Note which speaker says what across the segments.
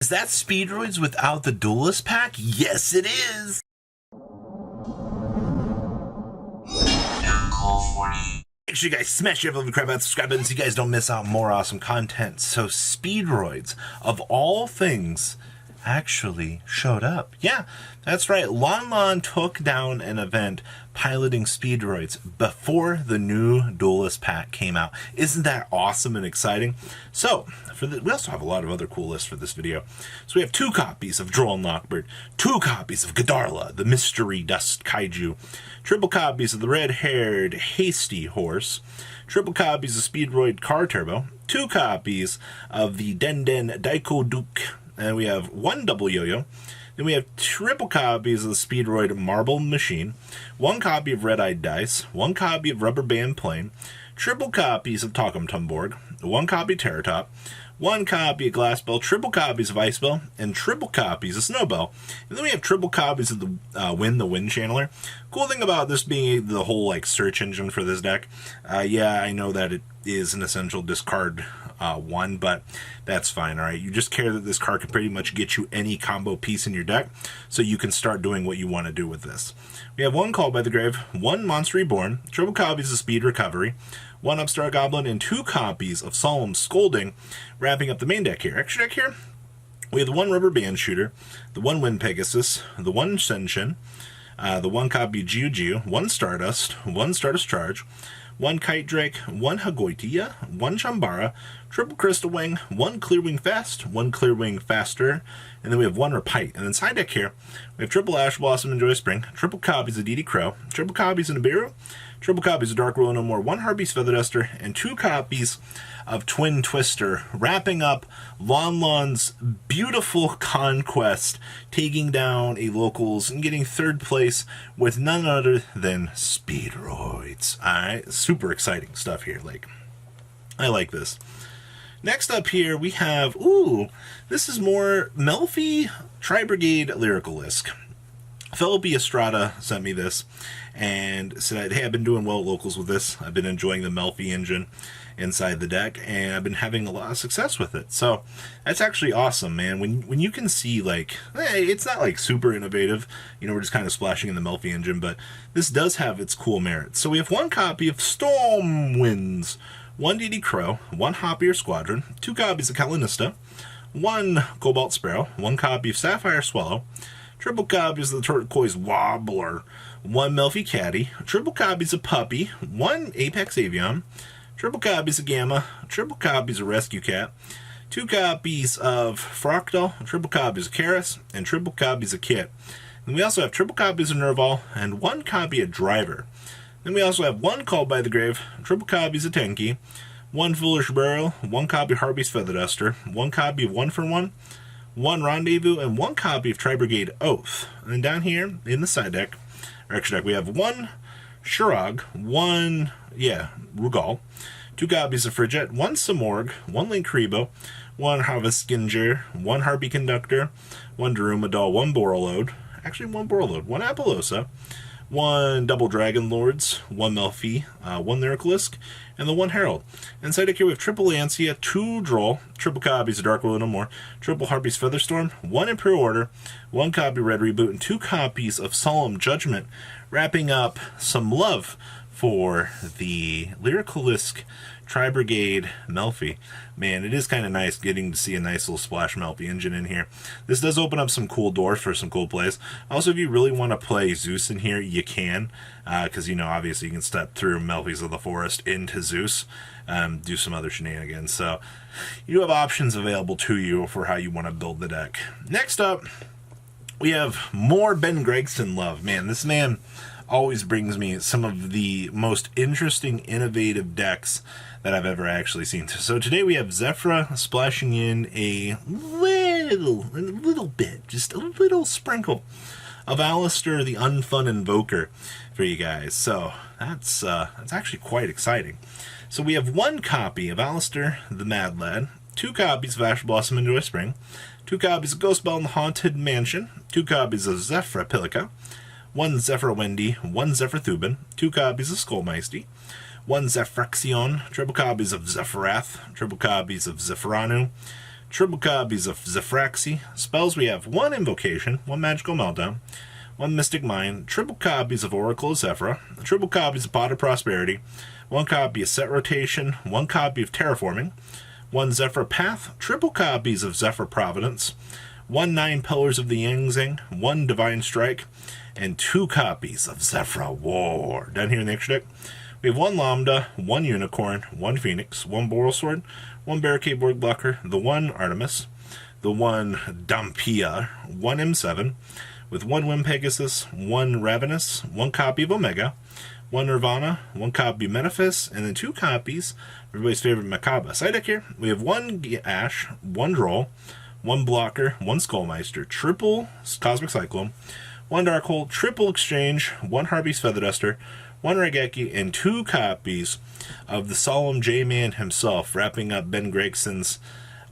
Speaker 1: Is that Speedroids without the Duelist pack? Yes, it is! Make sure you guys smash your little crap out, subscribe button so you guys don't miss out on more awesome content. So Speedroids, of all things, actually showed up. Yeah, that's right. Lon took down an event piloting Speedroids before the new Duelist pack came out. Isn't that awesome and exciting? So, we also have a lot of other cool lists for this video. So we have 2 copies of Droll and Lockbird, 2 copies of Godarla, the Mystery Dust Kaiju, triple copies of the red-haired Hasty Horse, triple copies of Speedroid Car Turbo, 2 copies of the Den Daiko Duke, and we have 1 double yo-yo. Then we have triple copies of the Speedroid Marble Machine, 1 copy of Red-Eyed Dice, 1 copy of Rubber Band Plane, triple copies of Talcum Tumborg, 1 copy of Terratop, 1 copy of Glass Bell, triple copies of Ice Bell, and triple copies of Snowbell. And then we have triple copies of the Wind Channeler. Cool thing about this being the whole like search engine for this deck, yeah, I know that it is an essential discard one, but that's fine, alright? You just care that this card can pretty much get you any combo piece in your deck, so you can start doing what you want to do with this. We have 1 Call by the Grave, 1 Monster Reborn, triple copies of Speed Recovery, 1 Upstart Goblin, and 2 copies of Solemn Scolding, wrapping up the main deck here. Extra deck here, we have the 1 Rubber Band Shooter, the 1 Wind Pegasus, the 1 Senshin, the 1 copy of Jiu, 1 Stardust, 1 Stardust Charge, 1 Kite Drake, 1 Hagoitia, 1 Chambara, triple Crystal Wing, 1 Clearwing Fast, 1 Clearwing Faster, and then we have 1 Repite. And then side deck here, we have triple Ash Blossom and Joy Spring, triple copies of DD Crow, triple copies of Nibiru, triple copies of Dark Roll No More, 1 Harpy's Feather Duster, and 2 copies of Twin Twister, wrapping up Lon's beautiful conquest, taking down a locals and getting 3rd place with none other than Speedroids. Alright, super exciting stuff here. Like, I like this. Next up here, we have, this is more Melffy Brigade Lyricalisk. Philippi Estrada sent me this and said, hey, I've been doing well at locals with this. I've been enjoying the Melffy engine inside the deck, and I've been having a lot of success with it. So that's actually awesome, man. When you can see, like, hey, it's not like super innovative, you know, we're just kind of splashing in the Melffy engine, but this does have its cool merits. So we have 1 copy of Storm Winds, 1 DD Crow, 1 Hoppier Squadron, 2 copies of Kalinista, 1 Cobalt Sparrow, 1 copy of Sapphire Swallow, triple copies of the Turquoise Wobbler, 1 Melffy Caddy, triple copies of Puppy, 1 Apex Avion, triple copies of Gamma, triple copies of Rescue Cat, 2 copies of Fractal, triple copies of Karis, and triple copies of Kit. And we also have triple copies of Nerval and 1 copy of Driver. Then we also have 1 Called by the Grave, triple copies of Tenki, 1 Foolish Burial, 1 copy of Harpy's Feather Duster, 1 copy of 1 for 1, 1 Rendezvous, and 1 copy of Tri-Brigade Oath. And then down here in the side deck, or extra deck, we have 1 Shurag, 1, Rugal, 2 copies of Frigette, 1 Samorg, 1 Link Rebo, 1 Harveskinger, 1 Harpy Conductor, 1 Darumadal, 1 Borreload, actually 1 Borreload, 1 Apollosa, 1 Double Dragon Lords, 1 Melffy, 1 Lyricalisk, and the 1 Herald. Inside deck here we have triple Lancia, 2 Droll, triple copies of Dark Will No More, triple Harpy's Featherstorm, 1 Imperial Order, 1 copy Red Reboot, and 2 copies of Solemn Judgment, wrapping up some love for the Lyricalisk Tri-Brigade Melffy. Man, it is kind of nice getting to see a nice little splash Melffy engine in here. This does open up some cool doors for some cool plays. Also, if you really want to play Zeus in here, you can. Because, you know, obviously you can step through Melffys of the Forest into Zeus. Do some other shenanigans. So, you have options available to you for how you want to build the deck. Next up, we have more Ben Gregson love. Man, this man always brings me some of the most interesting, innovative decks that I've ever actually seen. So today we have Zephyr splashing in a little bit, just a little sprinkle of Alistair the Unfun Invoker for you guys. So that's actually quite exciting. So we have 1 copy of Alistair the Mad Lad, 2 copies of Ash Blossom and Joy Spring, 2 copies of Ghost Bell in the Haunted Mansion, 2 copies of Zephyr Pilica, 1 Zephyr Wendy, 1 Zephyr Thuban, 2 copies of Skullmeisty, 1 Zephyrixion, triple copies of Zephyrath, triple copies of Zephyranu, triple copies of Zephyr. Spells, we have 1 Invocation, 1 Magical Meltdown, 1 Mystic Mind, triple copies of Oracle of Zephyr, triple copies of Pot of Prosperity, 1 copy of Set Rotation, 1 copy of Terraforming, 1 Zephyr Path, triple copies of Zephyr Providence, 1 9 Pillars of the Yangzing, 1 Divine Strike, and 2 copies of Zephyr War. Down here in the extra deck, we have 1 Lambda, 1 Unicorn, 1 Phoenix, 1 Boral Sword, 1 Barricade Board Blocker, the 1 Artemis, the 1 Dampia, 1 M7, with 1 Wind Pegasus, 1 Ravenous, 1 copy of Omega, 1 Nirvana, 1 copy of Metaphys, and then 2 copies of everybody's favorite Makaba. Side deck here, we have 1 Ash, 1 Droll, 1 Blocker, 1 Skullmeister, triple Cosmic Cyclone, 1 Darkhold, triple Exchange, 1 Harpy's Feather Duster, 1 Raigeki, and 2 copies of the Solemn J-Man himself, wrapping up Ben Gregson's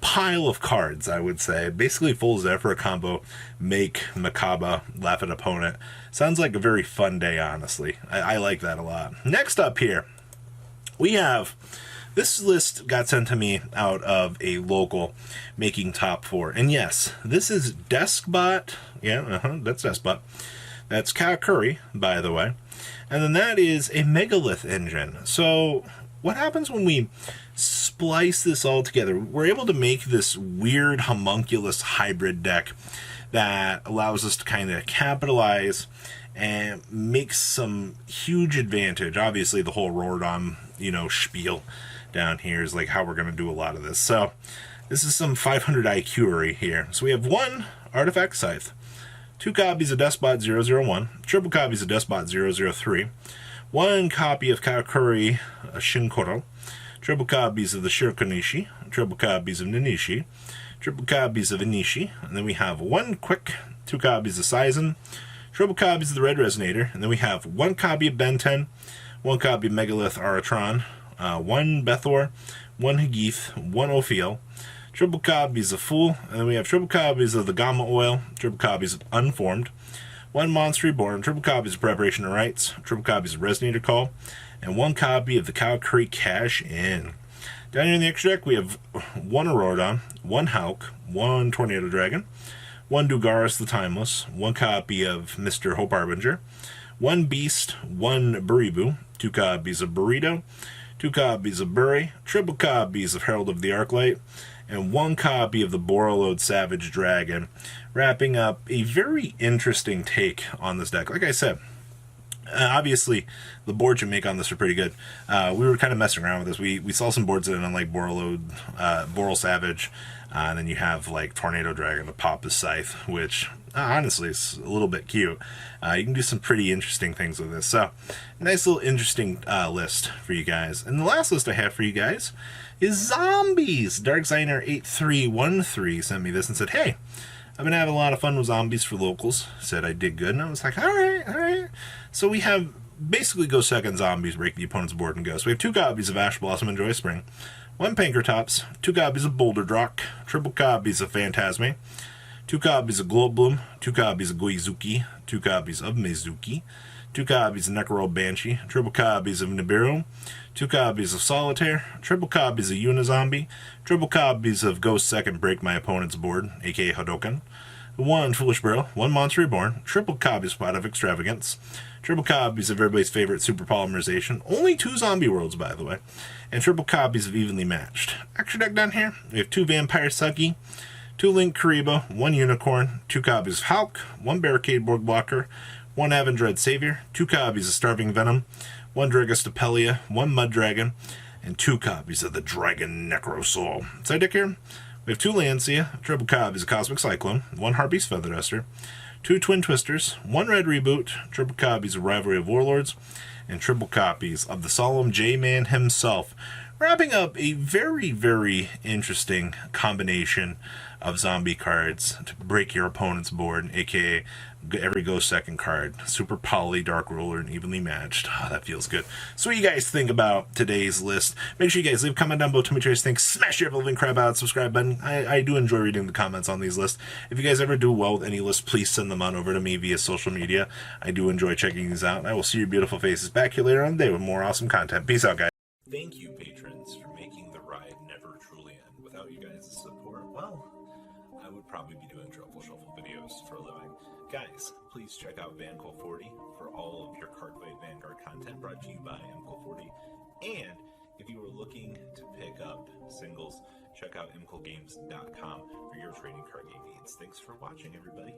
Speaker 1: pile of cards, I would say. Basically full Zephyr combo, make Makaba laugh at opponent. Sounds like a very fun day, honestly. I like that a lot. Next up here, we have... This list got sent to me out of a local making top 4. And yes, this is Deskbot. Yeah, that's Deskbot. That's Karakuri, by the way. And then that is a Megalith engine. So what happens when we splice this all together? We're able to make this weird homunculus hybrid deck that allows us to kind of capitalize and make some huge advantage. Obviously, the whole Rordon, spiel down here is like how we're going to do a lot of this. So this is some 500 IQ-ery here. So we have 1 Artifact Scythe, 2 copies of Despot 001, triple copies of Despot 003, 1 copy of Karakuri Shinkoro, triple copies of the Shirokonishi, triple copies of Ninishi, triple copies of Inishi, and then we have 1 Quick, 2 copies of Sizen, triple copies of the Red Resonator, and then we have 1 copy of Ben 10, 1 copy of Megalith Aratron, 1 Bethor, 1 Hagith, 1 Ophiel, triple copies of Fool, and then we have triple copies of the Gamma Oil, triple copies of Unformed, 1 Monster Reborn, triple copies of Preparation and Rites, triple copies of Resonator Call, and 1 copy of the Karakuri Cash In. Down here in the extra deck, we have 1 Aurorodon, 1 Hulk, 1 Tornado Dragon, 1 Dugaris the Timeless, 1 copy of Mr. Hope Harbinger, 1 Beast, 1 Buribu, 2 copies of Burrito, 2 copies of Bury, triple copies of Herald of the Arclight, and 1 copy of the Borreload Savage Dragon, wrapping up a very interesting take on this deck. Like I said, obviously, the boards you make on this are pretty good. We were kind of messing around with this. We saw some boards in on like Borreload, Boral Savage, and then you have like Tornado Dragon to pop the Scythe, which honestly is a little bit cute. You can do some pretty interesting things with this. So, nice little interesting list for you guys. And the last list I have for you guys is Zombies. DarkZiner8313 sent me this and said, hey, I've been having a lot of fun with Zombies for locals. Said I did good. And I was like, all right. So we have basically go second Zombies, break the opponent's board and go. So we have 2 copies of Ash Blossom and Joy Spring, 1 Pankratops, 2 copies of Boulder Drock, triple copies of Phantasme, 2 copies of Globe Bloom, 2 copies of Goizuki, 2 copies of Mizuki, 2 copies of Necro Banshee, triple copies of Nibiru, 2 copies of Solitaire, triple copies of Unizombie, triple copies of Ghost Second Break My Opponent's Board, aka Hadoken, 1 Foolish Barrel, 1 Monster Reborn, triple copies of Pot of Extravagance, triple copies of everybody's favorite Super Polymerization, only 2 Zombie Worlds, by the way, and triple copies of Evenly Matched. Extra deck down here, we have 2 Vampire Sucky, 2 Link Kariba, 1 Unicorn, 2 copies of Hulk, 1 Barricade Board Blocker, 1 Avendread Savior, 2 copies of Starving Venom, 1 Dragostapelia, 1 Mud Dragon, and 2 copies of the Dragon Necro Soul. Side deck here, we have 2 Lancia, triple copies of Cosmic Cyclone, 1 Harpy's Feather Duster, 2 Twin Twisters, 1 Red Reboot, triple copies of Rivalry of Warlords, and triple copies of the Solemn J-Man himself, wrapping up a very, very interesting combination of zombie cards to break your opponent's board, aka every go second card. Super Poly, Dark Ruler, and Evenly Matched. Oh, that feels good. So what do you guys think about today's list? Make sure you guys leave a comment down below to me what you guys think. Smash your living crap out, subscribe button. I do enjoy reading the comments on these lists. If you guys ever do well with any list, please send them on over to me via social media. I do enjoy checking these out. I will see your beautiful faces back here later on the day with more awesome content. Peace out, guys. Thank you, patrons, for making the ride never truly end. Without you guys' support, well, probably be doing Truffle Shuffle videos for a living. Guys, please check out VanCool40 for all of your Cardfight Vanguard content brought to you by MCool40. And if you are looking to pick up singles, check out mcoolgames.com for your trading card game needs. Thanks for watching, everybody.